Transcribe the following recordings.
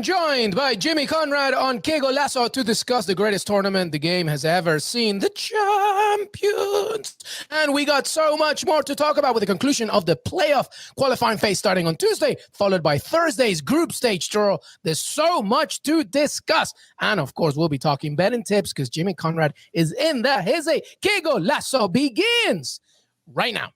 am joined by Jimmy Conrad on Qué Golazo to discuss the greatest tournament the game has ever seen, the Champions. And we got so much more to talk about with the conclusion of the playoff qualifying phase starting on Tuesday, followed by Thursday's group stage draw. There's so much to discuss. And of course, we'll be talking betting tips because Jimmy Conrad is in the hizzy. Qué Golazo begins right now.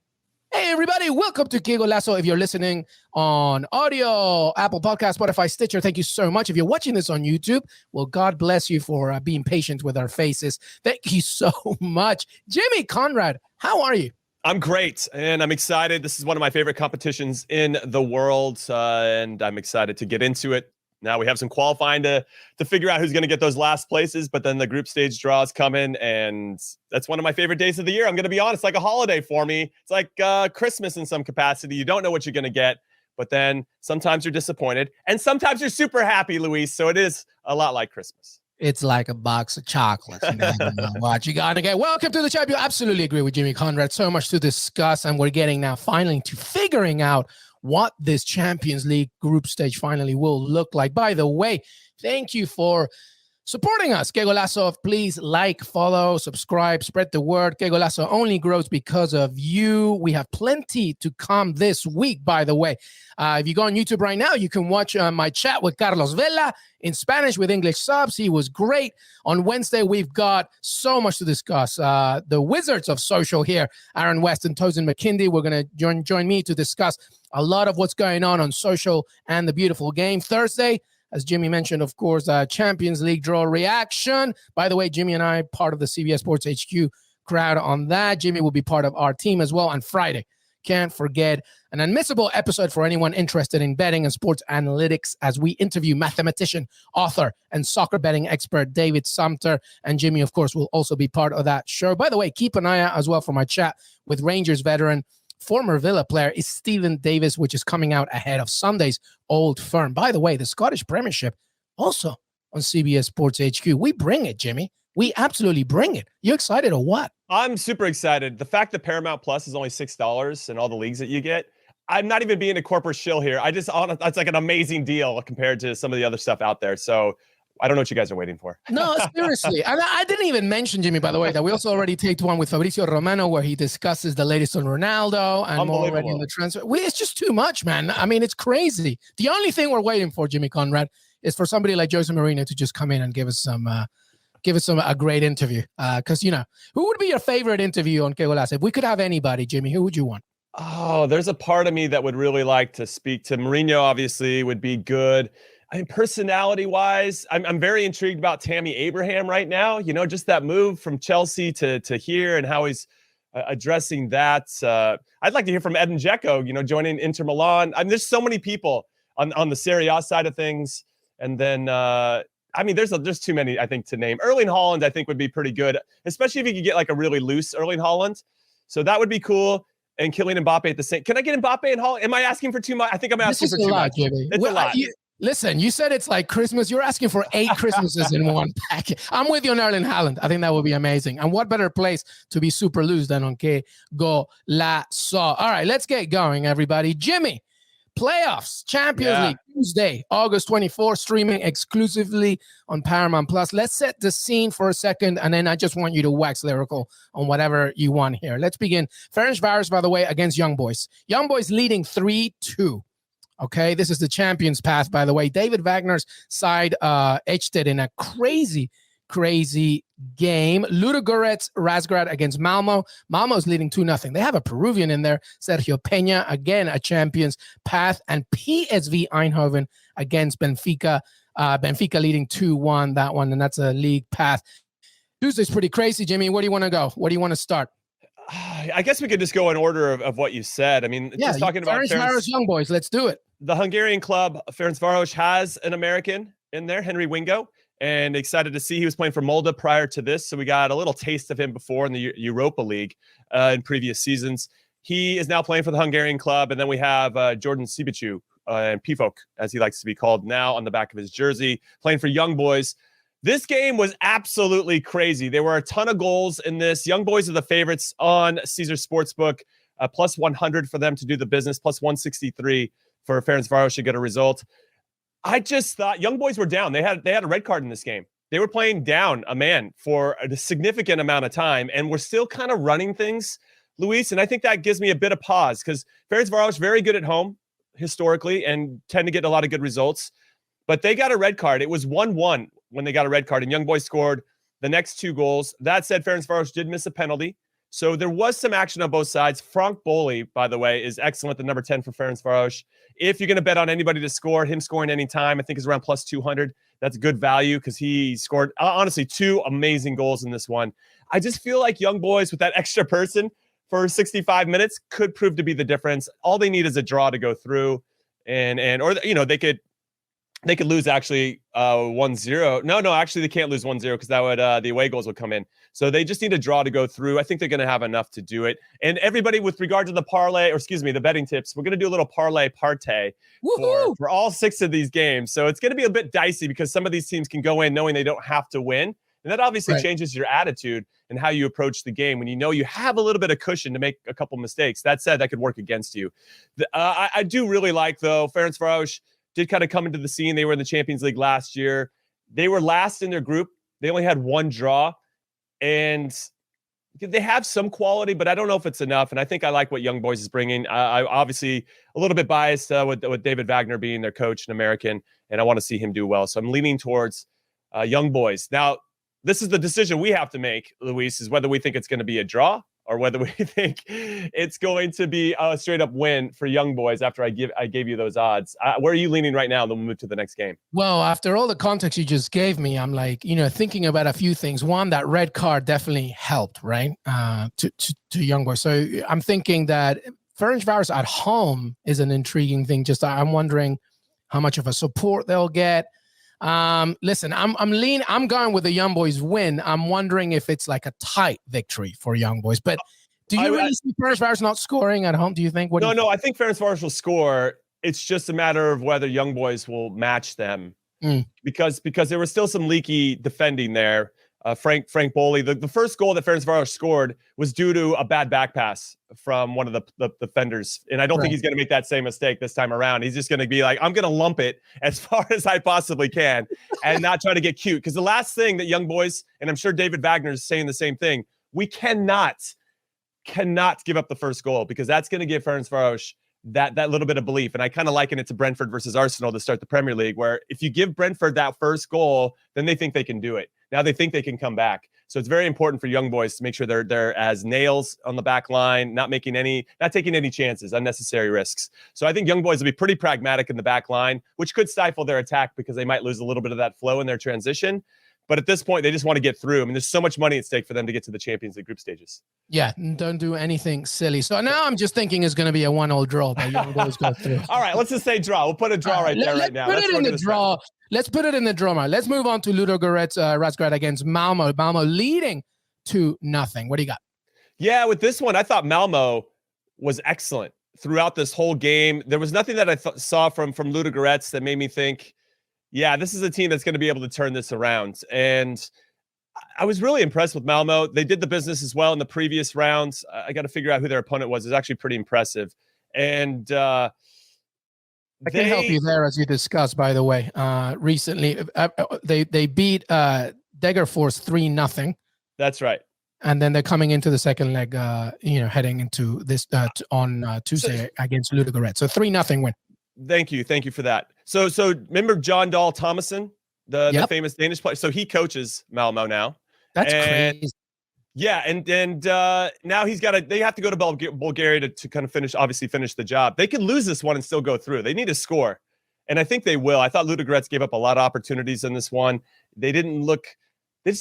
Hey, everybody. Welcome to Qué Golazo. If you're listening on audio, Apple Podcast, Spotify, Stitcher, thank you so much. If you're watching this on YouTube, well, God bless you for being patient with our faces. Thank you so much. Jimmy Conrad, how are you? I'm great, and I'm excited. This is one of my favorite competitions in the world, and I'm excited to get into it. Now we have some qualifying to figure out who's going to get those last places, but then the group stage draws come in, and that's one of my favorite days of the year. I'm going to be honest, like a holiday for me. It's like Christmas in some capacity. You don't know what you're going to get, but then sometimes you're disappointed, and sometimes you're super happy, Luis. So it is a lot like Christmas. It's like a box of chocolates. You never know what you got to get. Welcome to the champion. Absolutely agree with Jimmy Conrad. So much to discuss, and we're getting now finally to figuring out what this Champions League group stage finally will look like. By the way, thank you for supporting us. Qué Golazo, please like, follow, subscribe, spread the word. Qué Golazo only grows because of you. We have plenty to come this week, by the way. If you go on YouTube right now, you can watch my chat with Carlos Vela in Spanish with English subs. He was great. On Wednesday, we've got so much to discuss. The wizards of social here, Aaron West and Tosin McKindy, we're going to join me to discuss a lot of what's going on social and the beautiful game. Thursday, as Jimmy mentioned, of course, Champions League draw reaction. By the way, Jimmy and I, part of the CBS Sports HQ crowd on that. Jimmy will be part of our team as well on Friday. Can't forget an unmissable episode for anyone interested in betting and sports analytics as we interview mathematician, author, and soccer betting expert David Sumter. And Jimmy, of course, will also be part of that show. By the way, keep an eye out as well for my chat with Rangers veteran, former Villa player is Stephen Davis, which is coming out ahead of Sunday's Old Firm. By the way, the Scottish Premiership also on CBS Sports HQ. We bring it, Jimmy. We absolutely bring it. You excited or what? I'm super excited. The fact that Paramount Plus is only $6 and all the leagues that you get, I'm not even being a corporate shill here. That's like an amazing deal compared to some of the other stuff out there. So I don't know what you guys are waiting for. No, seriously. And I didn't even mention, Jimmy, by the way, that we also already taped one with Fabrizio Romano where he discusses the latest on Ronaldo and more already in the transfer. It's just too much, man. I mean, it's crazy. The only thing we're waiting for, Jimmy Conrad, is for somebody like Jose Mourinho to just come in and give us a great interview. Because, who would be your favorite interview on Qué Golazo? If we could have anybody, Jimmy, who would you want? Oh, there's a part of me that would really like to speak to Mourinho. Obviously, would be good. I mean, personality-wise, I'm very intrigued about Tammy Abraham right now. Just that move from Chelsea to here and how he's addressing that. I'd like to hear from Edin Dzeko, joining Inter Milan. I mean, there's so many people on the Serie A side of things. And then, there's too many, I think, to name. Erling Haaland, I think, would be pretty good, especially if you could get like a really loose Erling Haaland. So that would be cool. And Kylian Mbappe at the same. Can I get Mbappe and Haaland? Am I asking for too much? I think I'm asking for too much. Jimmy. It's a lot. Listen, you said it's like Christmas. You're asking for 8 Christmases in one package. I'm with you on Erling Haaland. I think that would be amazing. And what better place to be super loose than on Qué Golazo? All right, let's get going, everybody. Jimmy, playoffs, Champions League, Tuesday, August 24th, streaming exclusively on Paramount Plus. Let's set the scene for a second, and then I just want you to wax lyrical on whatever you want here. Let's begin. Ferencvaros, by the way, against Young Boys. Young Boys leading 3-2. Okay, this is the champions path, by the way. David Wagner's side etched it in a crazy game. Ludogorets, Razgrad against Malmo. Malmo's leading 2-0. They have a Peruvian in there, Sergio Peña, again, a champions path. And PSV Eindhoven against Benfica. Benfica leading 2-1, that one, and that's a league path. Tuesday's pretty crazy, Jimmy. Where do you want to go? Where do you want to start? I guess we could just go in order of what you said. I mean, just talking about Ferencvaros Young Boys. Let's do it. The Hungarian club, Ferencvaros, has an American in there, Henry Wingo, and excited to see he was playing for Molde prior to this. So we got a little taste of him before in the Europa League in previous seasons. He is now playing for the Hungarian club. And then we have Jordan Sibicu, and Pifok, as he likes to be called now, on the back of his jersey, playing for Young Boys. This game was absolutely crazy. There were a ton of goals in this. Young Boys are the favorites on Caesar Sportsbook, plus 100 for them to do the business, plus 163 for Ferencvaros should get a result. I just thought Young Boys were down. They had a red card in this game. They were playing down a man for a significant amount of time, and we're still kind of running things, Luis. And I think that gives me a bit of pause because Ferencvaros very good at home historically and tend to get a lot of good results. But they got a red card. It was 1-1 when they got a red card, and Young Boys scored the next 2 goals. That said, Ferencvaros did miss a penalty. So there was some action on both sides. Frank Boli, by the way, is excellent, the number 10 for Ferencvaros. If you're going to bet on anybody to score, him scoring any time, I think is around plus 200. That's good value because he scored, honestly, 2 amazing goals in this one. I just feel like Young Boys with that extra person for 65 minutes could prove to be the difference. All they need is a draw to go through, or they could lose actually 1-0. No, actually they can't lose 1-0 because that would the away goals would come in. So they just need a draw to go through. I think they're going to have enough to do it. And everybody, with regard to the betting tips, we're going to do a little parlay partay for all 6 of these games. So it's going to be a bit dicey because some of these teams can go in knowing they don't have to win. And that obviously changes your attitude and how you approach the game when you know you have a little bit of cushion to make a couple mistakes. That said, that could work against you. I do really like, though, Ferencvaros did kind of come into the scene. They were in the Champions League last year. They were last in their group. They only had 1 draw. And they have some quality, but I don't know if it's enough. And I think I like what Young Boys is bringing. I obviously a little bit biased with David Wagner being their coach, an American, and I want to see him do well. So I'm leaning towards Young Boys. Now, this is the decision we have to make, Luis, is whether we think it's going to be a draw or whether we think it's going to be a straight up win for Young Boys after I gave you those odds. Where are you leaning right now? Then we'll move to the next game. Well, after all the context you just gave me, I'm like, thinking about a few things. One, that red card definitely helped, right? To Young Boys. So I'm thinking that Ferencvaros at home is an intriguing thing. Just I'm wondering how much of a support they'll get. Listen, I'm going with the Young Boys win. I'm wondering if it's like a tight victory for Young Boys. But do you really see Ferencvaros not scoring at home? Do you think? No, I think Ferencvaros will score. It's just a matter of whether Young Boys will match them because there was still some leaky defending there. Frank Boli, the first goal that Ferencvaros scored was due to a bad back pass from one of the defenders. And I don't think he's going to make that same mistake this time around. He's just going to be like, I'm going to lump it as far as I possibly can and not try to get cute. Because the last thing that Young Boys, and I'm sure David Wagner is saying the same thing, we cannot give up the first goal because that's going to give Ferencvaros that little bit of belief. And I kind of liken it to Brentford versus Arsenal to start the Premier League, where if you give Brentford that first goal, then they think they can do it. Now they think they can come back. So it's very important for Young Boys to make sure they're as nails on the back line, not taking any chances, unnecessary risks. So I think Young Boys will be pretty pragmatic in the back line, which could stifle their attack because they might lose a little bit of that flow in their transition. But at this point, they just want to get through. I mean, there's so much money at stake for them to get to the Champions League group stages. Yeah, don't do anything silly. So now I'm just thinking it's going to be a 1-0 draw, but Young Boys go through. All right, let's just say draw. We'll put a draw right now. Let's put it in the draw. Let's put it in the draw, man. Let's move on to Ludogorets Razgrad against Malmo. Malmo leading 2-0. What do you got? Yeah, with this one, I thought Malmo was excellent throughout this whole game. There was nothing that I saw from Ludogorets that made me think, yeah, this is a team that's going to be able to turn this around. And I was really impressed with Malmo. They did the business as well in the previous rounds. I got to figure out who their opponent was. It's actually pretty impressive. And I can help you there, as you discussed, by the way. Recently, they beat Degerfors 3-0. That's right. And then they're coming into the second leg, heading into this on Tuesday against Ludogorets. So 3-0 win. Thank you for that. So remember John Dahl Thomason, the famous Danish player. So he coaches Malmo now. That's crazy. Yeah, and now they have to go to Bulgaria to kind of finish the job. They could lose this one and still go through. They need to score, and I think they will. I thought Ludogorets gave up a lot of opportunities in this one. They just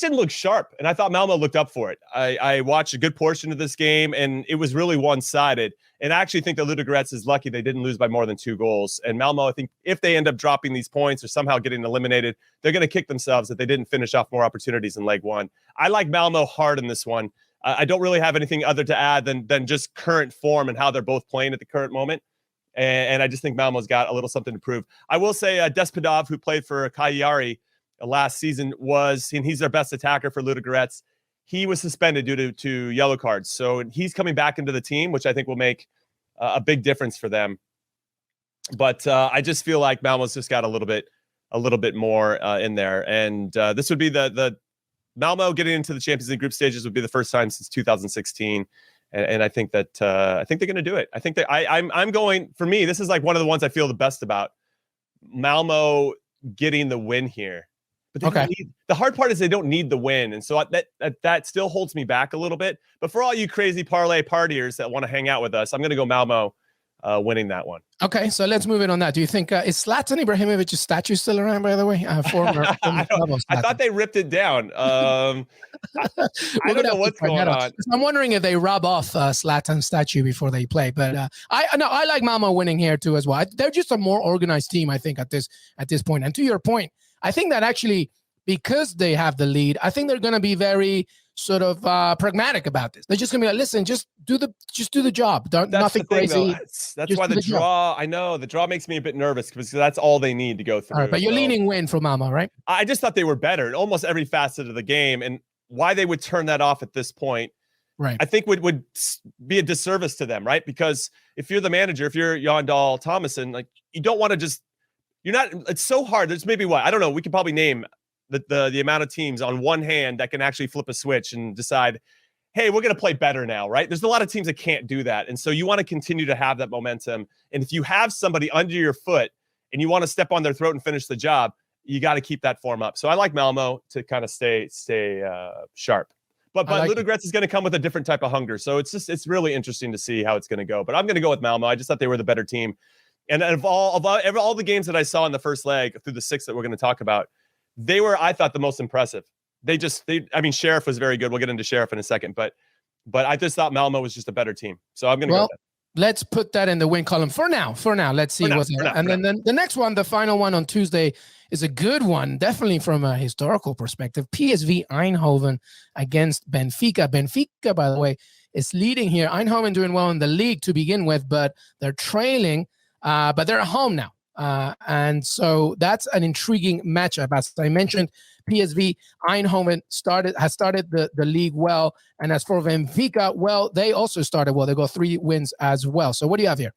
didn't look sharp, and I thought Malmo looked up for it. I watched a good portion of this game, and it was really one-sided. And I actually think that Ludogorets is lucky they didn't lose by more than 2 goals. And Malmo, I think if they end up dropping these points or somehow getting eliminated, they're going to kick themselves that they didn't finish off more opportunities in leg 1. I like Malmo hard in this one. I don't really have anything other to add than just current form and how they're both playing at the current moment. And I just think Malmo's got a little something to prove. I will say Despodov, who played for Cagliari last season, and he's their best attacker for Ludogorets. He was suspended due to yellow cards. So he's coming back into the team, which I think will make a big difference for them. But I just feel like Malmo's just got a little bit more in there. And this would be the Malmo getting into the Champions League group stages would be the first time since 2016. And I think that I think they're going to do it. I think that I'm going, for me, this is like one of the ones I feel the best about. Malmo getting the win here. But the hard part is they don't need the win. And so that still holds me back a little bit. But for all you crazy parlay partiers that want to hang out with us, I'm going to go Malmo winning that one. Okay, so let's move in on that. Do you think is Zlatan Ibrahimovic's statue still around, by the way? Former I thought they ripped it down. I don't know what's going on. I'm wondering if they rub off Zlatan's statue before they play. But I like Malmo winning here too as well. They're just a more organized team, I think, at this point. And to your point, I think that actually, because they have the lead, I think they're going to be very sort of pragmatic about this. They're just going to be like, listen, just do the job. Nothing crazy. That's why the draw, I know, the draw makes me a bit nervous because that's all they need to go through. All right, but you're leaning win for Malmo, right? I just thought they were better in almost every facet of the game, and why they would turn that off at this point, right, I think would be a disservice to them, right? Because if you're the manager, if you're Jan Dahl Thomason, like, you don't want to just, it's so hard. There's maybe I don't know, we could probably name the amount of teams on one hand that can actually flip a switch and decide, hey, we're going to play better now, right? There's a lot of teams that can't do that. And so you want to continue to have that momentum. And if you have somebody under your foot and you want to step on their throat and finish the job, you got to keep that form up. So I like Malmo to kind of stay sharp. But Ludogorets is going to come with a different type of hunger. So it's really interesting to see how it's going to go. But I'm going to go with Malmo. I just thought they were the better team. And of all the games that I saw in the first leg through the 6 that we're going to talk about, they were, I thought, the most impressive. Sheriff was very good. We'll get into Sheriff in a second, but I just thought Malmo was just a better team. So I'm going to go with that. Let's put that in the win column for now. Let's see what's there. And then the next one, the final one on Tuesday, is a good one, definitely from a historical perspective. PSV Eindhoven against Benfica. Benfica, by the way, is leading here. Eindhoven doing well in the league to begin with, but they're trailing, but they're at home now. And so that's an intriguing matchup. As I mentioned, PSV Eindhoven has started the league well. And as for Benfica, well, they also started well. They got 3 wins as well. So what do you have here?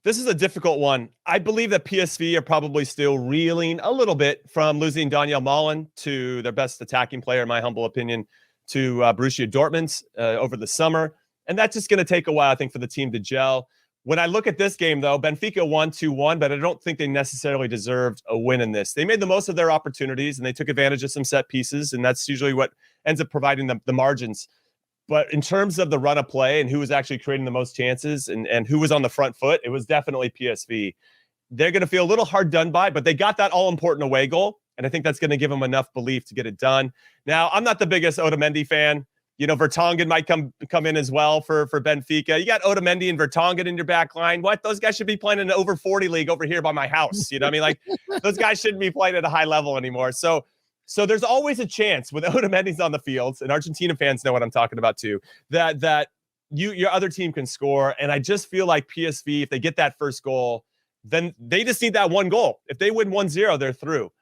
This is a difficult one. I believe that PSV are probably still reeling a little bit from losing Daniel Malen to their best attacking player, in my humble opinion, to Borussia Dortmund over the summer. And that's just going to take a while, I think, for the team to gel. When I look at this game, though, Benfica won 2-1, but I don't think they necessarily deserved a win in this. They made the most of their opportunities, and they took advantage of some set pieces, and that's usually what ends up providing them the margins. But in terms of the run of play and who was actually creating the most chances and who was on the front foot, it was definitely PSV. They're going to feel a little hard done by, but they got that all-important away goal, and I think that's going to give them enough belief to get it done. Now, I'm not the biggest Otamendi fan. Vertonghen might come in as well for Benfica. You got Otamendi and Vertonghen in your back line. What? Those guys should be playing in an over 40 league over here by my house. You know what I mean? Like, those guys shouldn't be playing at a high level anymore. So there's always a chance with Otamendi's on the field, and Argentina fans know what I'm talking about too, that your other team can score. And I just feel like PSV, if they get that first goal, then they just need that one goal. If they win 1-0, they're through.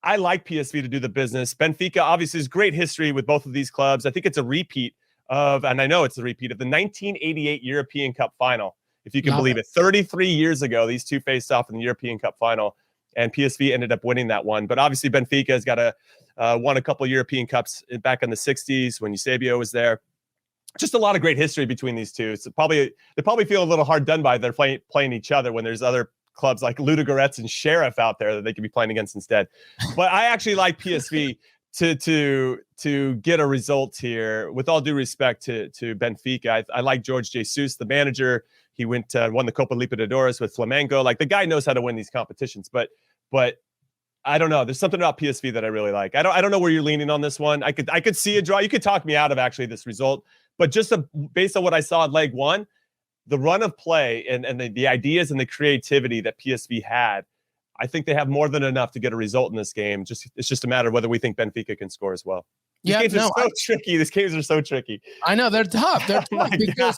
I like PSV to do the business. Benfica obviously has great history with both of these clubs. I think it's a repeat and I know it's a repeat of the 1988 European Cup final, if you can believe it. 33 years ago, these two faced off in the European Cup final, and PSV ended up winning that one. But obviously Benfica has got won a couple of European Cups back in the 60s when Eusebio was there. Just a lot of great history between these two. So they probably feel a little hard done by they're playing each other when there's other clubs like Ludogorets and Sheriff out there that they could be playing against instead. But I actually like PSV to get a result here. With all due respect to Benfica, I like Jorge Jesus, the manager. He won the Copa Libertadores with Flamengo. Like, the guy knows how to win these competitions. But I don't know. There's something about PSV that I really like. I don't know where you're leaning on this one. I could see a draw. You could talk me out of actually this result, but just based on what I saw in leg one, the run of play and the ideas and the creativity that PSV had, I think they have more than enough to get a result in this game. It's just a matter of whether we think Benfica can score as well. These games are so tricky. These games are so tricky. I know they're tough. They're tough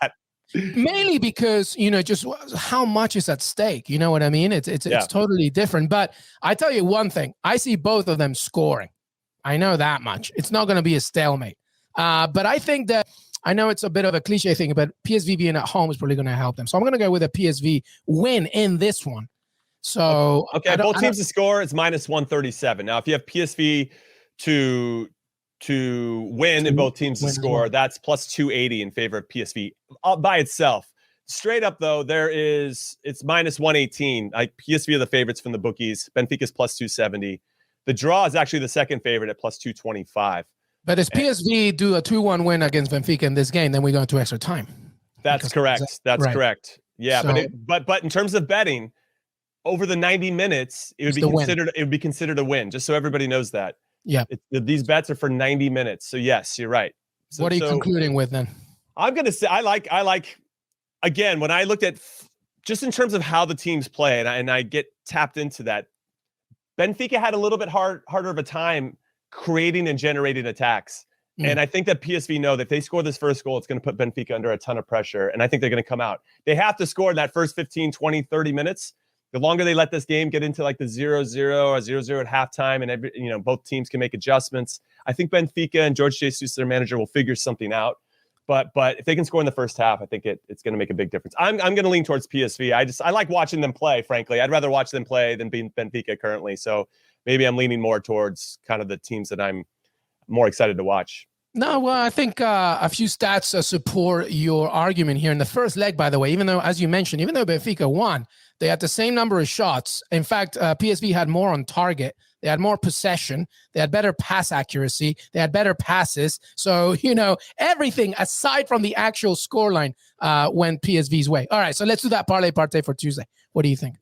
mainly because just how much is at stake. You know what I mean? It's totally different. But I tell you one thing: I see both of them scoring. I know that much. It's not going to be a stalemate. But I think that. I know it's a bit of a cliche thing, but PSV being at home is probably going to help them. So I'm going to go with a PSV win in this one. So okay, both teams to score is minus 137. Now, if you have PSV to win and both teams to score, that's plus 280 in favor of PSV by itself. Straight up, though, it's minus 118. PSV are the favorites from the bookies. Benfica's plus 270. The draw is actually the second favorite at plus 225. But if PSV do a 2-1 win against Benfica in this game, then we go into extra time. That's correct. That's correct. Yeah, so, but in terms of betting, over the 90 minutes, it would be considered a win. Just so everybody knows that. Yeah, these bets are for 90 minutes. So yes, you're right. So, what are you concluding with then? I'm gonna say I like. Again, when I looked at just in terms of how the teams play, and I get tapped into that, Benfica had a little bit harder of a time creating and generating attacks. And I think that PSV know that if they score this first goal, it's going to put Benfica under a ton of pressure. And I think they're going to come out. They have to score in that first 15, 20, 30 minutes. The longer they let this game get into like the 0-0 or 0-0 at halftime, and both teams can make adjustments, I think Benfica and Jorge Jesus, their manager, will figure something out. But if they can score in the first half, I think it's going to make a big difference. I'm going to lean towards PSV. I like watching them play, frankly. I'd rather watch them play than being Benfica currently. So maybe I'm leaning more towards kind of the teams that I'm more excited to watch. No, well, I think a few stats support your argument here. In the first leg, by the way, even though, as you mentioned, even though Benfica won, they had the same number of shots. In fact, PSV had more on target. They had more possession. They had better pass accuracy. They had better passes. So, everything aside from the actual scoreline went PSV's way. All right, so let's do that parlay partay for Tuesday. What do you think?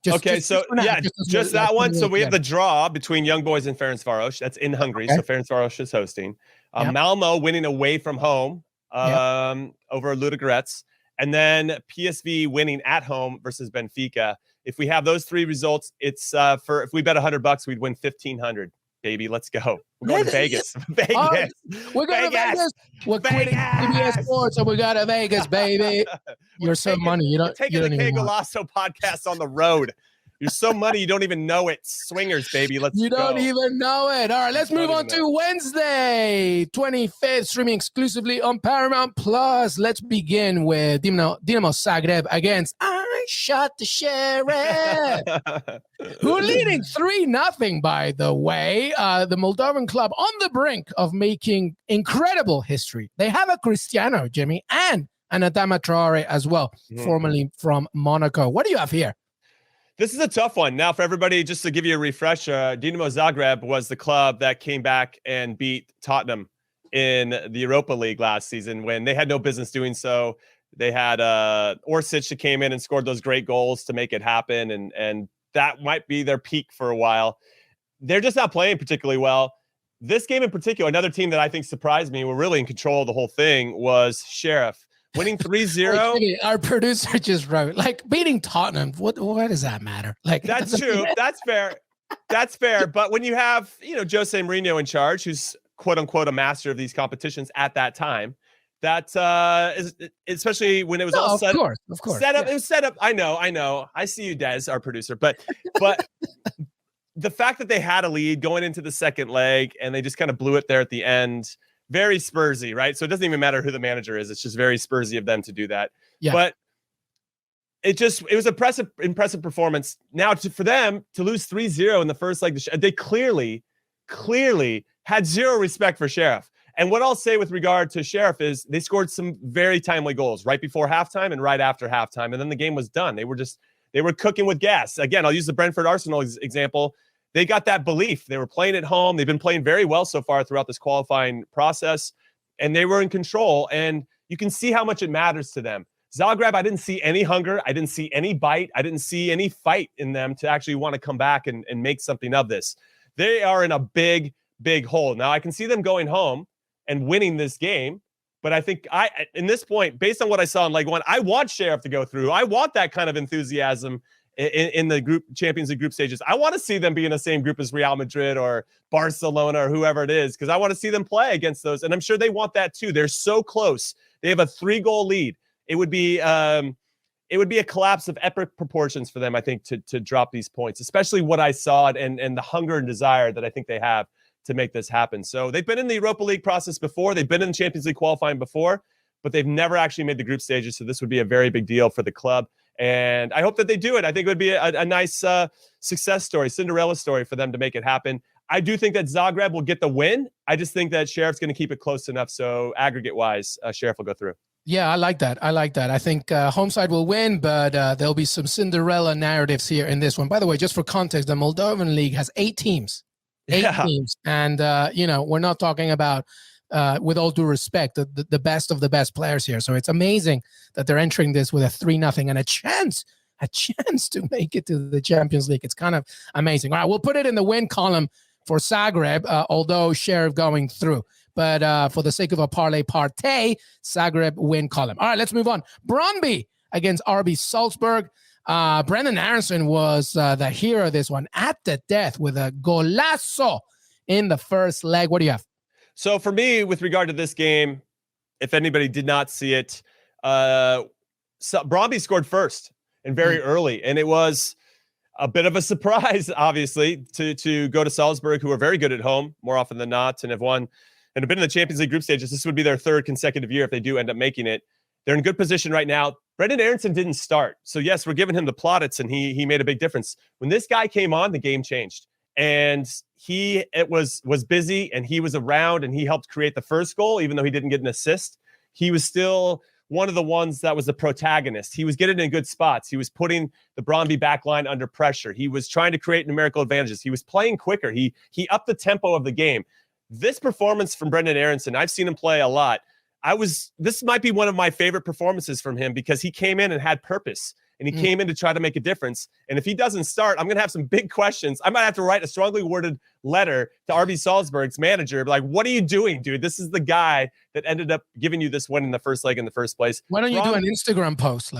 Just that one. So we have the draw between Young Boys and Ferencvaros. That's in Hungary. Okay. So Ferencvaros is hosting. Malmo winning away from home over Ludogorets. And then PSV winning at home versus Benfica. If we have those three results, it's if we bet $100, we'd win 1,500. Baby, let's go. We're going to Vegas. Vegas. We're going to Vegas. We're quitting CBS Sports, and we got to Vegas, baby. You're so money. We're taking the Qué Golazo podcast on the road. You're so money, you don't even know it. Swingers, baby. Let's go. You don't even know it. All right, let's move on to Wednesday, 25th, streaming exclusively on Paramount Plus. Let's begin with Dinamo Zagreb against I Shot the Sheriff, who are leading 3-0, by the way. The Moldovan club on the brink of making incredible history. They have a Cristiano, Jimmy, and an Adama Traore as well, formerly from Monaco. What do you have here? This is a tough one. Now, for everybody, just to give you a refresher, Dinamo Zagreb was the club that came back and beat Tottenham in the Europa League last season when they had no business doing so. They had Orsic that came in and scored those great goals to make it happen, and that might be their peak for a while. They're just not playing particularly well. This game in particular, another team that I think surprised me, were really in control of the whole thing, was Sheriff. Winning 3-0. Our producer just wrote, beating Tottenham. What does that matter? That's true. That's fair. That's fair. But when you have, Jose Mourinho in charge, who's quote unquote a master of these competitions at that time, that is especially when it was all set. Of course. Set up. Yeah. It was set up. I know. I see you, Des, our producer. But the fact that they had a lead going into the second leg and they just kind of blew it there at the end. Very Spursy, right? So it doesn't even matter who the manager is. It's just very Spursy of them to do that. Yeah. But it was impressive performance. Now for them to lose 3-0 in the first leg, they clearly had zero respect for Sheriff. And what I'll say with regard to Sheriff is they scored some very timely goals right before halftime and right after halftime. And then the game was done. They were cooking with gas. Again, I'll use the Brentford Arsenal example. They got that belief. They were playing at home. They've been playing very well so far throughout this qualifying process, and they were in control. And you can see how much it matters to them. Zagreb, I didn't see any hunger. I didn't see any bite. I didn't see any fight in them to actually want to come back and make something of this. They are in a big, big hole. Now, I can see them going home and winning this game, but I think in this point, based on what I saw in leg one, I want Sheriff to go through. I want that kind of enthusiasm in the group Champions League group stages. I want to see them be in the same group as Real Madrid or Barcelona or whoever it is, because I want to see them play against those. And I'm sure they want that too. They're so close. They have a 3-goal lead. It would be a collapse of epic proportions for them, I think, to drop these points, especially what I saw and the hunger and desire that I think they have to make this happen. So they've been in the Europa League process before. They've been in the Champions League qualifying before, but they've never actually made the group stages. So this would be a very big deal for the club. And I hope that they do it. I think it would be a nice success story, Cinderella story for them to make it happen. I do think that Zagreb will get the win. I just think that Sheriff's going to keep it close enough so aggregate-wise, Sheriff will go through. Yeah, I like that. I think home side will win, but there'll be some Cinderella narratives here in this one. By the way, just for context, the Moldovan League has 8 teams. 8 teams. And, we're not talking about, with all due respect, the best of the best players here. So it's amazing that they're entering this with a 3-0 and a chance to make it to the Champions League. It's kind of amazing. All right, we'll put it in the win column for Zagreb, although Sheriff going through. But for the sake of a parlay, Zagreb win column. All right, let's move on. Brondy against RB Salzburg. Brenden Aaronson was the hero of this one at the death with a golazo in the first leg. What do you have? So for me, with regard to this game, if anybody did not see it, Brondy scored first and very early, and it was a bit of a surprise, obviously, to go to Salzburg, who are very good at home more often than not, and have won and have been in the Champions League group stages. This would be their 3rd consecutive year if they do end up making it. They're in good position right now. Brenden Aaronson didn't start. So, yes, we're giving him the plaudits, and he made a big difference. When this guy came on, the game changed. And it was busy, and he was around, and he helped create the first goal, even though he didn't get an assist. He was still one of the ones that was the protagonist. He was getting in good spots. He was putting the Brondy backline under pressure. He was trying to create numerical advantages. He was playing quicker. He upped the tempo of the game. This performance from Brenden Aaronson, I've seen him play a lot. This might be one of my favorite performances from him because he came in and had purpose. And he came in to try to make a difference. And if he doesn't start, I'm going to have some big questions. I might have to write a strongly worded letter to RB Salzburg's manager. Like, what are you doing, dude? This is the guy that ended up giving you this win in the first leg in the first place. Why don't you do an Instagram post?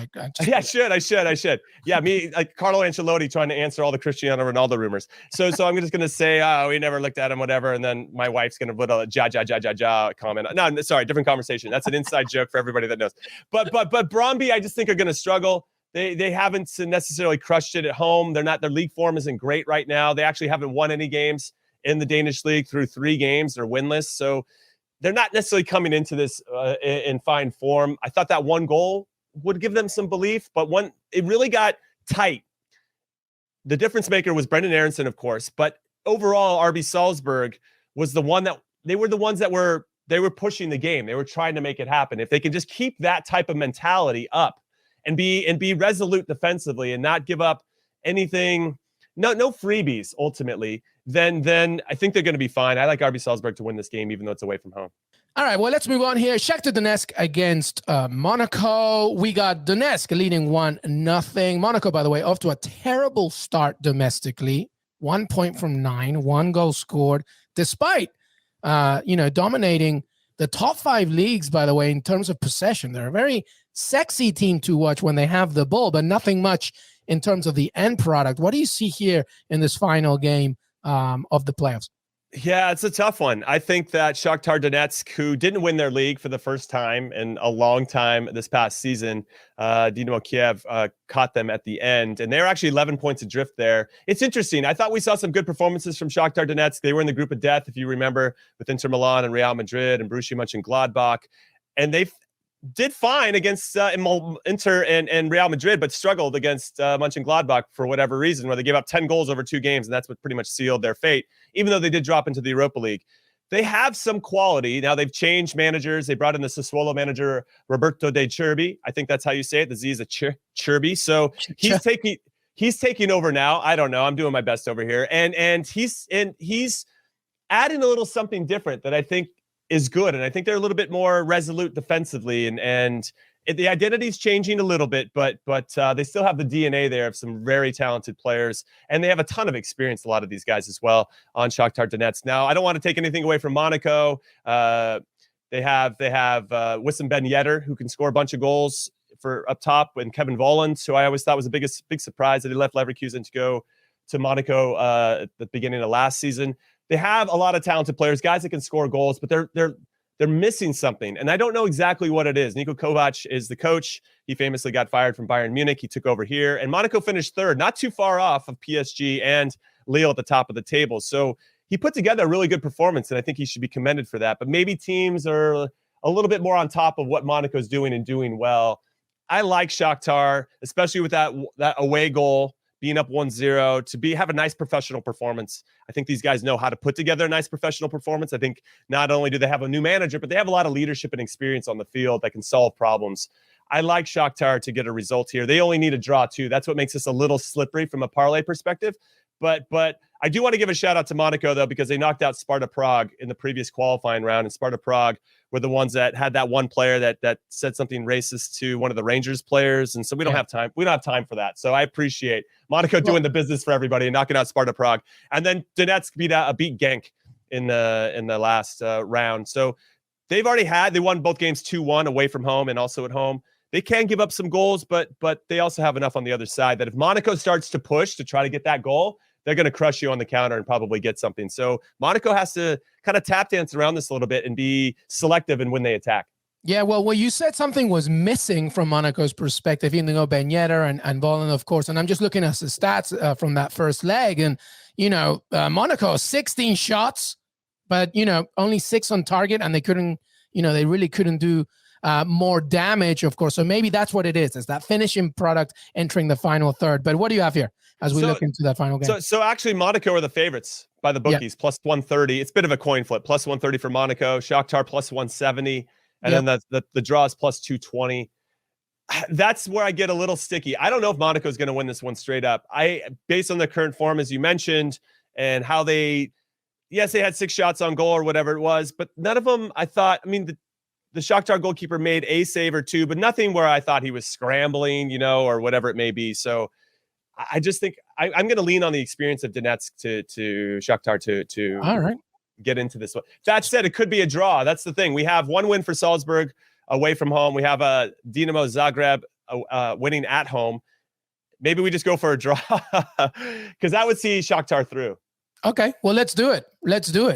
Yeah, I should. Yeah, me, like Carlo Ancelotti trying to answer all the Cristiano Ronaldo rumors. So I'm just going to say, we never looked at him, whatever. And then my wife's going to put a ja comment. No, sorry, different conversation. That's an inside joke for everybody that knows. But Brondy, I just think are going to struggle. They haven't necessarily crushed it at home. Their league form isn't great right now. They actually haven't won any games in the Danish league through 3 games. They're winless. So they're not necessarily coming into this in fine form. I thought that 1 goal would give them some belief, but it really got tight. The difference maker was Brenden Aaronson, of course, but overall RB Salzburg was the one that they were the ones that were pushing the game. They were trying to make it happen. If they can just keep that type of mentality up, and be resolute defensively and not give up anything, no freebies ultimately, then I think they're going to be fine. I like RB Salzburg to win this game, even though it's away from home. All right, well, let's move on here. Shakhtar Donetsk against Monaco. We got Donetsk leading 1-0. Monaco, by the way, off to a terrible start domestically. 1 point from 9, 1 goal scored, despite, dominating the top 5 leagues, by the way, in terms of possession. They're a very sexy team to watch when they have the ball, but nothing much in terms of the end product. What do you see here in this final game of the playoffs? Yeah, it's a tough one. I think that Shakhtar Donetsk, who didn't win their league for the first time in a long time this past season, Dinamo Kiev caught them at the end, and they're actually 11 points adrift there. It's interesting. I thought we saw some good performances from Shakhtar Donetsk. They were in the group of death, if you remember, with Inter Milan and Real Madrid and Borussia Mönchengladbach, and they did fine against Inter and Real Madrid, but struggled against Mönchengladbach for whatever reason, where they gave up 10 goals over 2 games, and that's what pretty much sealed their fate, even though they did drop into the Europa League. They have some quality. Now they've changed managers. They brought in the Sassuolo manager, Roberto De Cerbi. I think that's how you say it. The Z is a Cerbi. So he's taking over now. I don't know. I'm doing my best over here. And he's adding a little something different that I think is good. And I think they're a little bit more resolute defensively, and the identity's changing a little bit, but they still have the DNA there of some very talented players, and they have a ton of experience, a lot of these guys as well, on Shakhtar Donetsk. Now, I don't want to take anything away from Monaco. They have Wissam Ben Yedder, who can score a bunch of goals for up top, and Kevin Volland, who I always thought was a big surprise that he left Leverkusen to go to Monaco at the beginning of last season. They have a lot of talented players, guys that can score goals, but they're missing something, and I don't know exactly what it is. Niko Kovac is the coach. He famously got fired from Bayern Munich. He took over here, and Monaco finished 3rd, not too far off of PSG and Lille at the top of the table. So he put together a really good performance, and I think he should be commended for that. But maybe teams are a little bit more on top of what Monaco's doing and doing well. I like Shakhtar, especially with that away goal being up 1-0 to have a nice professional performance. I think these guys know how to put together a nice professional performance. I think not only do they have a new manager, but they have a lot of leadership and experience on the field that can solve problems. I like Shakhtar to get a result here. They only need a draw too. That's what makes this a little slippery from a parlay perspective. But I do want to give a shout out to Monaco though, because they knocked out Sparta Prague in the previous qualifying round, and Sparta Prague were the ones that had that one player that said something racist to one of the Rangers players, and so we don't have time. We don't have time for that. So I appreciate Monaco doing the business for everybody and knocking out Sparta Prague, and then Donetsk beat Genk in the last round. So they won both games 2-1 away from home and also at home. They can give up some goals, but they also have enough on the other side that if Monaco starts to push to try to get that goal, they're going to crush you on the counter and probably get something. So Monaco has to kind of tap dance around this a little bit and be selective in when they attack. Yeah, well, you said something was missing from Monaco's perspective, even though Ben Yedder and Volin, of course. And I'm just looking at the stats from that first leg. And, Monaco, 16 shots, but, only 6 on target. And they couldn't, they really couldn't do more damage, of course. So maybe that's what it is. It's that finishing product entering the final third. But what do you have here as we look into that final game? So actually, Monaco are the favorites by the bookies, plus 130. It's a bit of a coin flip. Plus 130 for Monaco. Shakhtar plus 170. And then the draw is plus 220. That's where I get a little sticky. I don't know if Monaco is going to win this one straight up. Based on the current form, as you mentioned, and how they had 6 shots on goal or whatever it was, but none of them, the Shakhtar goalkeeper made a save or two, but nothing where I thought he was scrambling, or whatever it may be. So I just think I'm going to lean on the experience of Donetsk to Shakhtar to all right, get into this one. That said, it could be a draw. That's the thing. We have one win for Salzburg away from home. We have a Dinamo Zagreb winning at home. Maybe we just go for a draw because that would see Shakhtar through. Okay, well, let's do it.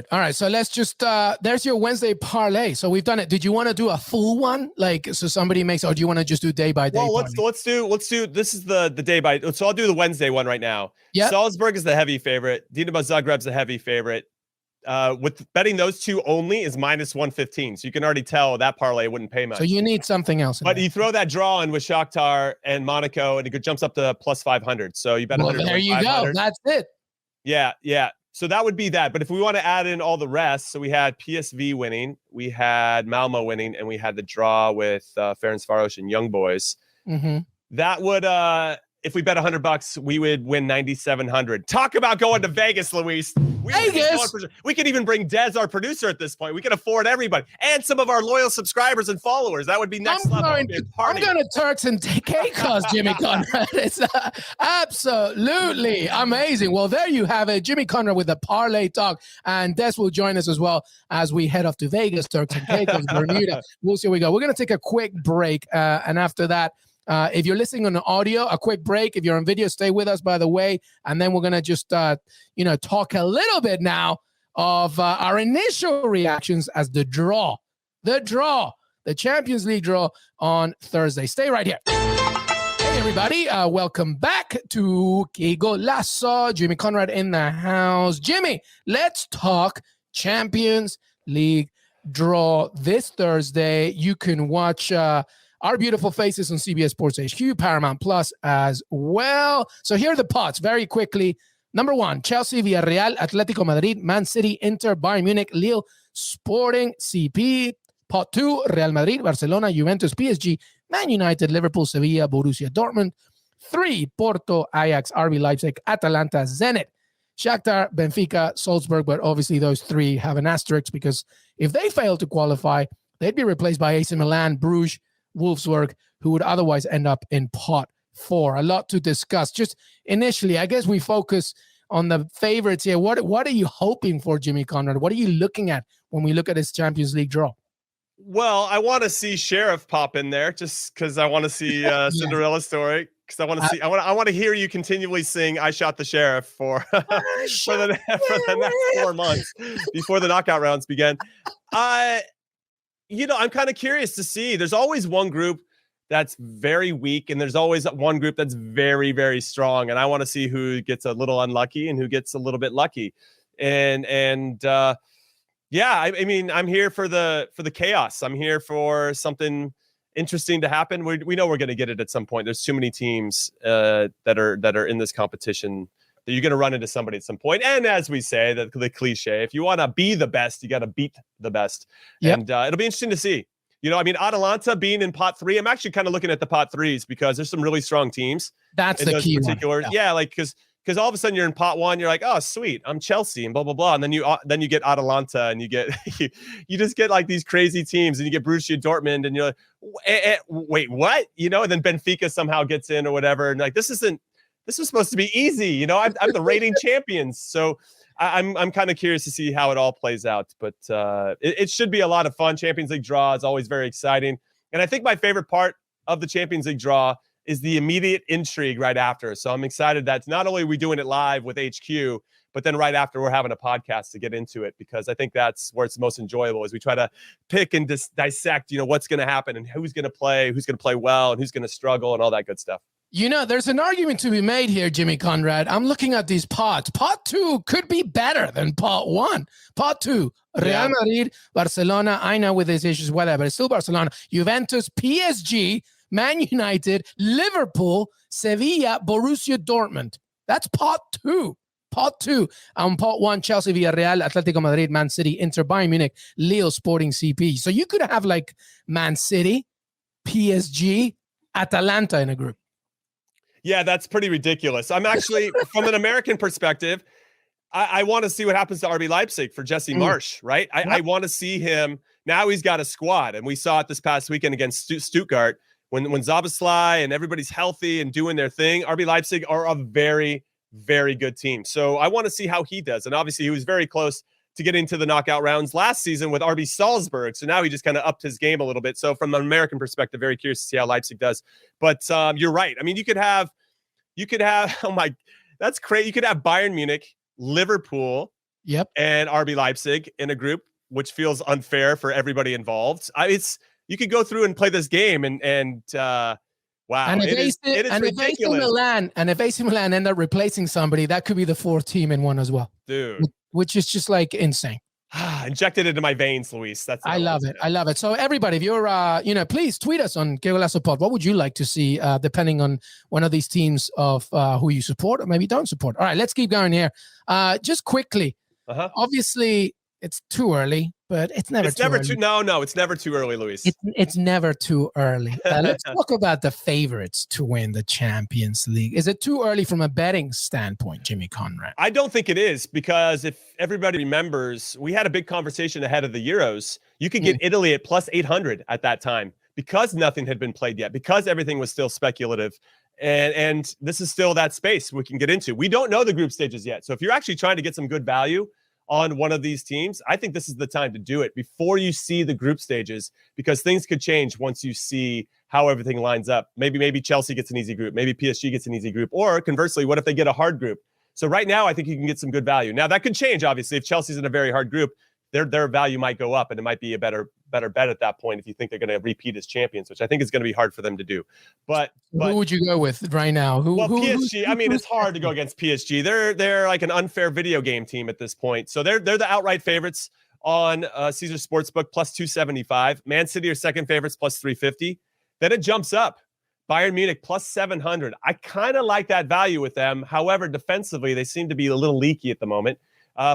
All right, so let's just, there's your Wednesday parlay. So we've done it. Did you want to do a full one? So somebody makes, or do you want to just do day by day? Well, let's do, this is the day by, so I'll do the Wednesday one right now. Yeah. Salzburg is the heavy favorite. Dinamo Zagreb's the heavy favorite. With betting those two only is minus 115. So you can already tell that parlay wouldn't pay much. So you need something else. But you throw that draw in with Shakhtar and Monaco, and it jumps up to plus 500. So you bet 100. There you go. That's it. Yeah. So that would be that. But if we want to add in all the rest, so we had PSV winning, we had Malmo winning, and we had the draw with Ferencvaros and Young Boys. Mm-hmm. That would, if we bet $100, we would win 9,700. Talk about going to Vegas, Luis. We could even bring Dez, our producer, at this point. We can afford everybody and some of our loyal subscribers and followers. That would be next level. I'm going to Turks and Caicos, Jimmy Conrad. It's absolutely amazing. Well, there you have it. Jimmy Conrad with the parlay talk, and Des will join us as well as we head off to Vegas, Turks and Caicos, Bermuda. We'll see where we go. We're going to take a quick break, and after that, if you're listening on the audio, a quick break. If you're on video, stay with us, by the way. And then we're going to just, talk a little bit now of our initial reactions as the Champions League draw on Thursday. Stay right here. Hey, everybody. Welcome back to Qué Golazo. Jimmy Conrad in the house. Jimmy, let's talk Champions League draw this Thursday. You can watch our beautiful faces on CBS Sports HQ, Paramount Plus as well. So here are the pots very quickly. Number 1, Chelsea, Villarreal, Atletico Madrid, Man City, Inter, Bayern Munich, Lille, Sporting, CP. Pot 2, Real Madrid, Barcelona, Juventus, PSG, Man United, Liverpool, Sevilla, Borussia Dortmund. 3, Porto, Ajax, RB Leipzig, Atalanta, Zenit, Shakhtar, Benfica, Salzburg. But obviously those 3 have an asterisk because if they fail to qualify, they'd be replaced by AC Milan, Bruges, Wolfsburg, who would otherwise end up in pot 4. A lot to discuss. Just initially, I guess we focus on the favorites here. What are you hoping for, Jimmy Conrad? What are you looking at when we look at this Champions League draw? Well, I want to see Sheriff pop in there just because I want to see Cinderella story. Because I want to see, I want to hear you continually sing "I Shot the Sheriff" for the next 4 months before the knockout rounds begin. I'm kind of curious to see. There's always one group that's very weak, and there's always one group that's very, very strong. And I want to see who gets a little unlucky and who gets a little bit lucky. I'm here for the chaos. I'm here for something interesting to happen. We know we're going to get it at some point. There's too many teams that are in this competition that you're going to run into somebody at some point. And as we say, the cliche, if you want to be the best, you got to beat the best. Yep. And it'll be interesting to see. Atalanta being in pot 3, I'm actually kind of looking at the pot 3s because there's some really strong teams. That's the key particular one. Yeah, like because all of a sudden you're in pot 1, you're like, oh sweet, I'm Chelsea and blah blah blah, and then you get Atalanta and you get you just get like these crazy teams, and you get Borussia Dortmund, and you're like, wait, what? And then Benfica somehow gets in or whatever, and like this was supposed to be easy. I'm the reigning champions, so I'm kind of curious to see how it all plays out. But it should be a lot of fun. Champions League draw is always very exciting, and I think my favorite part of the Champions League draw is the immediate intrigue right after. So I'm excited that not only are we doing it live with HQ, but then right after we're having a podcast to get into it, because I think that's where it's most enjoyable, as we try to pick and dissect, what's going to happen and who's going to play well and who's going to struggle and all that good stuff. There's an argument to be made here, Jimmy Conrad. I'm looking at these pots. Pot 2 could be better than pot 1. Pot 2, Real Madrid, Barcelona. I know with these issues, whatever. It's still Barcelona. Juventus, PSG, Man United, Liverpool, Sevilla, Borussia Dortmund. That's pot 2. Pot 2. Pot 1, Chelsea, Villarreal, Atletico Madrid, Man City, Inter, Bayern Munich, Lille, Sporting CP. So you could have like Man City, PSG, Atalanta in a group. Yeah, that's pretty ridiculous. I'm actually, from an American perspective, I want to see what happens to RB Leipzig for Jesse Marsch, right? I want to see him. Now he's got a squad, and we saw it this past weekend against Stuttgart. When Szoboszlai and everybody's healthy and doing their thing, RB Leipzig are a very, very good team. So I want to see how he does. And obviously he was very close to getting to the knockout rounds last season with RB Salzburg. So now he just kind of upped his game a little bit. So from an American perspective, very curious to see how Leipzig does. But you're right. I mean, you could have, that's crazy. You could have Bayern Munich, Liverpool, and RB Leipzig in a group, which feels unfair for everybody involved. You could go through and play this game and wow. And if AC Milan end up replacing somebody, that could be the 4th team in one as well. Dude. Which is just like insane. Injected into my veins, Luis. I love it. I love it. So everybody, if you're, please tweet us on Qué Golazo Pod. What would you like to see, depending on one of these teams of who you support or maybe don't support? All right, let's keep going here. Just quickly. Obviously, it's too early, but it's never too early. No, it's never too early, Luis. It's never too early. Let's talk about the favorites to win the Champions League. Is it too early from a betting standpoint, Jimmy Conrad? I don't think it is, because if everybody remembers, we had a big conversation ahead of the Euros. You could get Italy at plus 800 at that time because nothing had been played yet, because everything was still speculative. And this is still that space we can get into. We don't know the group stages yet. So if you're actually trying to get some good value on one of these teams, I think this is the time to do it before you see the group stages, because things could change once you see how everything lines up. Maybe Chelsea gets an easy group. Maybe PSG gets an easy group. Or conversely, what if they get a hard group? So right now, I think you can get some good value. Now, that could change, obviously. If Chelsea's in a very hard group, their value might go up, and it might be a better bet at that point if you think they're going to repeat as champions, which I think is going to be hard for them to do. But who would you go with right now? PSG. I mean, it's hard to go against PSG. They're like an unfair video game team at this point. So they're the outright favorites on Caesar Sportsbook, plus 275. Man City are second favorites, plus 350. Then it jumps up. Bayern Munich plus 700. I kind of like that value with them. However, defensively, they seem to be a little leaky at the moment.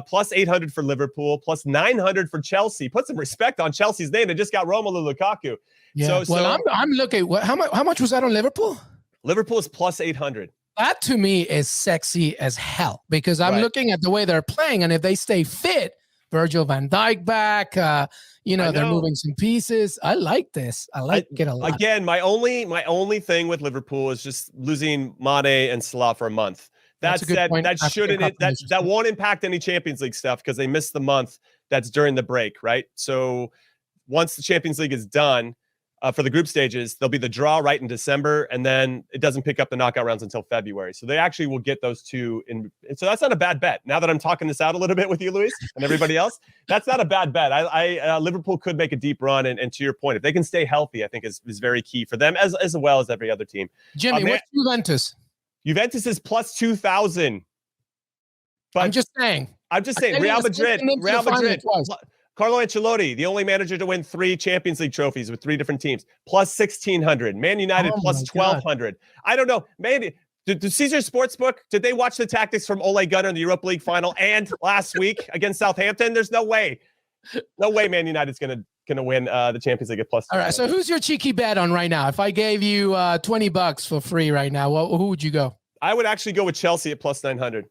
Plus 800 for Liverpool, plus 900 for Chelsea. Put some respect on Chelsea's name. They just got Romelu Lukaku. Yeah. I'm looking. How much was that on Liverpool? Liverpool is plus 800. That to me is sexy as hell, because I'm looking at the way they're playing, and if they stay fit, Virgil van Dijk back, they're moving some pieces. I like this. I like it a lot. Again, my only thing with Liverpool is just losing Mane and Salah for a month. That won't impact any Champions League stuff, because they missed the month that's during the break, right? So once the Champions League is done for the group stages, there'll be the draw right in December, and then it doesn't pick up the knockout rounds until February. So they actually will get those two in. So that's not a bad bet. Now that I'm talking this out a little bit with you, Luis, and everybody else, that's not a bad bet. Liverpool could make a deep run, and to your point, if they can stay healthy, I think is very key for them as well as every other team. Jimmy, what's Juventus? Juventus is plus 2,000. But I'm just saying. Real Madrid. Carlo Ancelotti, the only manager to win 3 Champions League trophies with 3 different teams, plus 1,600. Man United, plus 1,200. I don't know. Maybe did Caesar Sportsbook, did they watch the tactics from Ole Gunnar in the Europa League final and last week against Southampton? There's no way. No way Man United's gonna win the Champions League at plus. All right. So who's your cheeky bet on right now? If I gave you $20 for free right now, who would you go? I would actually go with Chelsea at plus 900.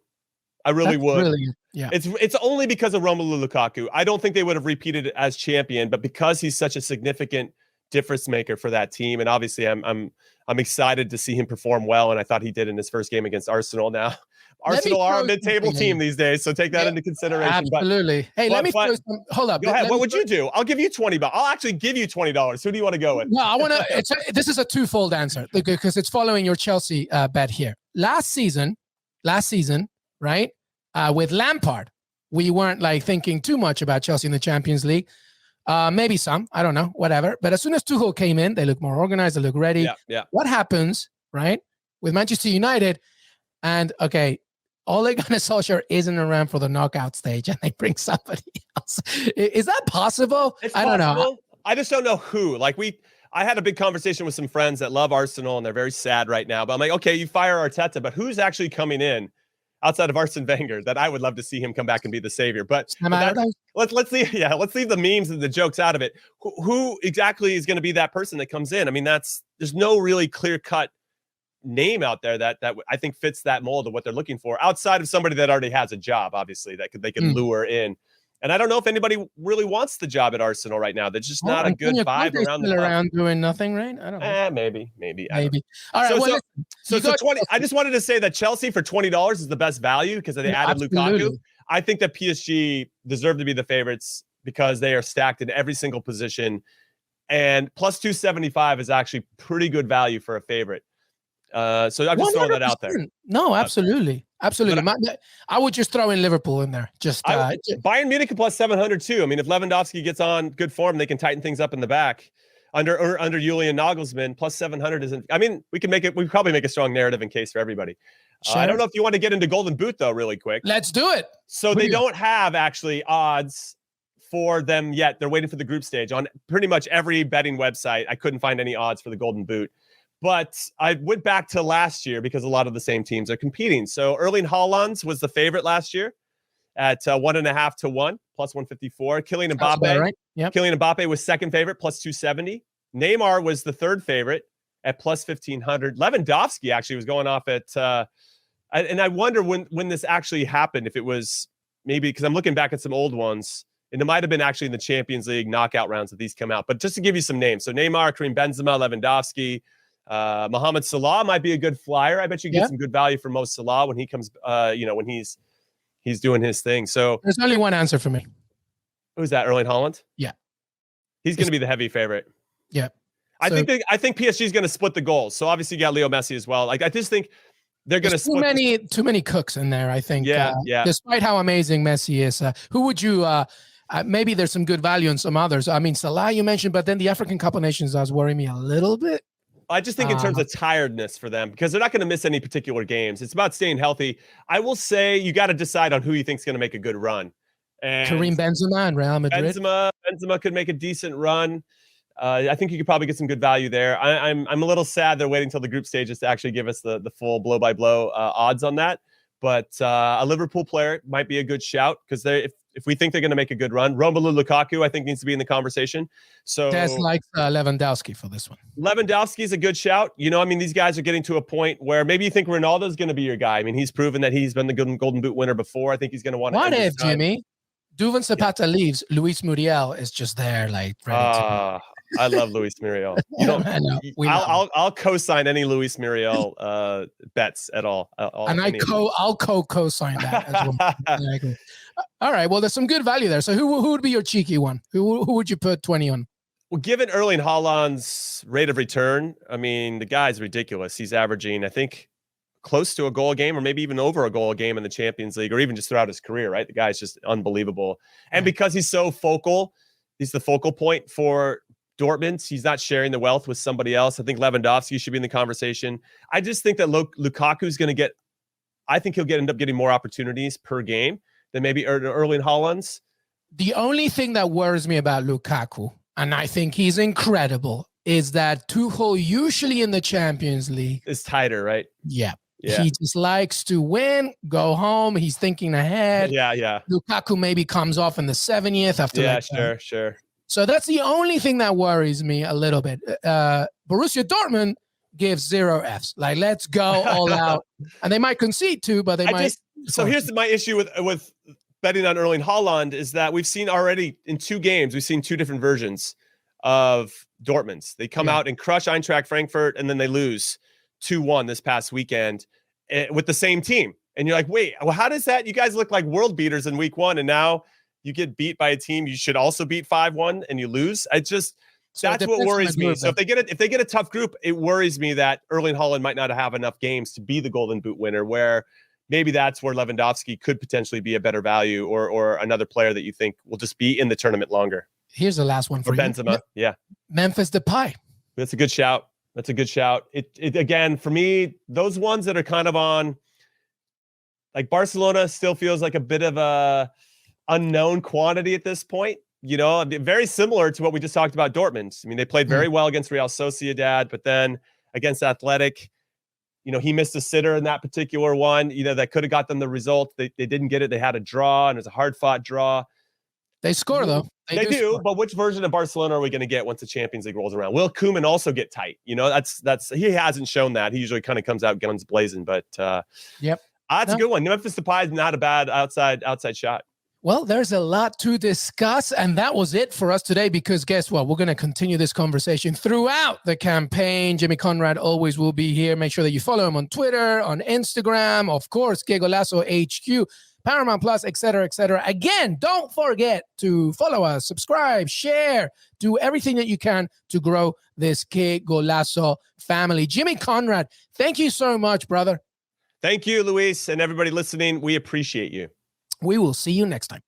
I really would. Really, yeah. It's only because of Romelu Lukaku. I don't think they would have repeated it as champion, but because he's such a significant difference maker for that team, and obviously I'm excited to see him perform well, and I thought he did in his first game against Arsenal. Now, Arsenal are a mid-table team these days, so take that into consideration. Absolutely. Hold up. Go ahead. What would you do? I'll give you $20. I'll actually give you $20. Who do you want to go with? No, I want to. This is a twofold answer because it's following your Chelsea bet here. Last season, right? With Lampard, we weren't like thinking too much about Chelsea in the Champions League. Maybe some, I don't know, whatever. But as soon as Tuchel came in, they look more organized, they look ready. Yeah. What happens, right, with Manchester United? And okay, Ole Gunnar Solskjaer isn't around for the knockout stage, and they bring somebody else. Is that possible? I don't know. I just don't know who. I had a big conversation with some friends that love Arsenal, and they're very sad right now. But I'm like, okay, you fire Arteta, but who's actually coming in outside of Arsene Wenger that I would love to see him come back and be the savior? But let's leave the memes and the jokes out of it. Who exactly is going to be that person that comes in? I mean, there's no really clear-cut name out there that I think fits that mold of what they're looking for, outside of somebody that already has a job, obviously, that they could lure in. And I don't know if anybody really wants the job at Arsenal right now. There's just not a good vibe around the club. Around doing nothing, right? I don't know. Maybe. All right. So 20. I just wanted to say that Chelsea for $20 is the best value because they added Lukaku. I think that PSG deserve to be the favorites because they are stacked in every single position, and plus 275 is actually pretty good value for a favorite. So I'm just throwing that out there. No, absolutely. I would just throw in Liverpool in there. Bayern Munich plus 700 too. I mean, if Lewandowski gets on good form, they can tighten things up in the back. Under Julian Nagelsmann, plus 700 isn't. I mean, we probably make a strong narrative in case for everybody. Sure. I don't know if you want to get into Golden Boot though, really quick. Let's do it. So they don't have actually odds for them yet. They're waiting for the group stage on pretty much every betting website. I couldn't find any odds for the Golden Boot. But I went back to last year because a lot of the same teams are competing. So Erling Haaland was the favorite last year at 1.5 to 1, plus 154. Kylian Mbappe, right? Yep. Kylian Mbappe was second favorite, plus 270. Neymar was the third favorite at plus 1,500. Lewandowski actually was going off at, and I wonder when this actually happened, if it was maybe, because I'm looking back at some old ones, and it might have been actually in the Champions League knockout rounds that these come out. But just to give you some names, so Neymar, Karim Benzema, Lewandowski, Mohamed Salah might be a good flyer. I bet you get some good value for Mo Salah when he comes, when he's doing his thing. So there's only one answer for me. Who's that? Erling Haaland? Yeah. He's going to be the heavy favorite. Yeah. I think PSG is going to split the goals. So obviously you got Leo Messi as well. Like, I just think they're going to split. Too many cooks in there, I think. Yeah. Despite how amazing Messi is, who would you, maybe there's some good value in some others. I mean, Salah you mentioned, but then the African Cup of Nations does worry me a little bit. I just think in terms of tiredness for them, because they're not going to miss any particular games. It's about staying healthy. I will say you got to decide on who you think is going to make a good run. And Karim Benzema and Real Madrid. Benzema could make a decent run. I think you could probably get some good value there. I'm a little sad they're waiting until the group stages to actually give us the full blow-by-blow odds on that. But a Liverpool player might be a good shout because if we think they're going to make a good run, Romelu Lukaku, I think, needs to be in the conversation. So Des likes Lewandowski for this one. Lewandowski is a good shout. I mean, these guys are getting to a point where maybe you think Ronaldo's going to be your guy. I mean, he's proven that he's been the Golden Boot winner before. I think he's going to want to. What if, Jimmy, Duvan Zapata leaves, Luis Muriel is just there, like ready to. I love Luis Muriel. I'll co-sign any Luis Muriel bets at all. I'll co-sign that as well. I agree. All right. Well, there's some good value there. So who would be your cheeky one? Who would you put 20 on? Well, given Erling Haaland's rate of return, I mean, the guy's ridiculous. He's averaging, I think, close to a goal a game or maybe even over a goal a game in the Champions League or even just throughout his career, right? The guy's just unbelievable. And because he's so focal, he's the focal point for Dortmund. He's not sharing the wealth with somebody else. I think Lewandowski should be in the conversation. I just think that Lukaku's going to end up getting more opportunities per game than maybe Erling Haaland's. The only thing that worries me about Lukaku, and I think he's incredible, is that Tuchel usually in the Champions League is tighter, right? Yeah. He just likes to win, go home. He's thinking ahead. Yeah. Lukaku maybe comes off in the 70th after. Sure. So that's the only thing that worries me a little bit. Borussia Dortmund gives 0 Fs. Like, let's go all out. And they might concede too, but they might. So here's my issue with betting on Erling Haaland is that we've seen already in 2 games, we've seen 2 different versions of Dortmund's. They come out and crush Eintracht Frankfurt, and then they lose 2-1 this past weekend with the same team. And you're like, wait, well, how does that? You guys look like world beaters in week 1, and now you get beat by a team you should also beat 5-1 and you lose. That's what worries me. So if they get a tough group, it worries me that Erling Haaland might not have enough games to be the Golden Boot winner, where maybe that's where Lewandowski could potentially be a better value, or another player that you think will just be in the tournament longer. Here's the last one for you. Benzema. Yeah. Memphis Depay. That's a good shout. It again, for me, those ones that are kind of on, like Barcelona still feels like a bit of a unknown quantity at this point. You know, very similar to what we just talked about Dortmund. I mean, they played very well against Real Sociedad, but then against Athletic, you know, he missed a sitter in that particular one, you know, that could have got them the result. They didn't get it. They had a draw, and it was a hard-fought draw. They score, though. They do, but which version of Barcelona are we going to get once the Champions League rolls around? Will Koeman also get tight? You know, that's he hasn't shown that. He usually kind of comes out guns blazing, but that's a good one. Memphis Depay is not a bad outside shot. Well, there's a lot to discuss, and that was it for us today, because guess what? We're going to continue this conversation throughout the campaign. Jimmy Conrad always will be here. Make sure that you follow him on Twitter, on Instagram, of course, Qué Golazo HQ, Paramount Plus, etc., etc. Again, don't forget to follow us, subscribe, share, do everything that you can to grow this Qué Golazo family. Jimmy Conrad, thank you so much, brother. Thank you, Luis, and everybody listening. We appreciate you. We will see you next time.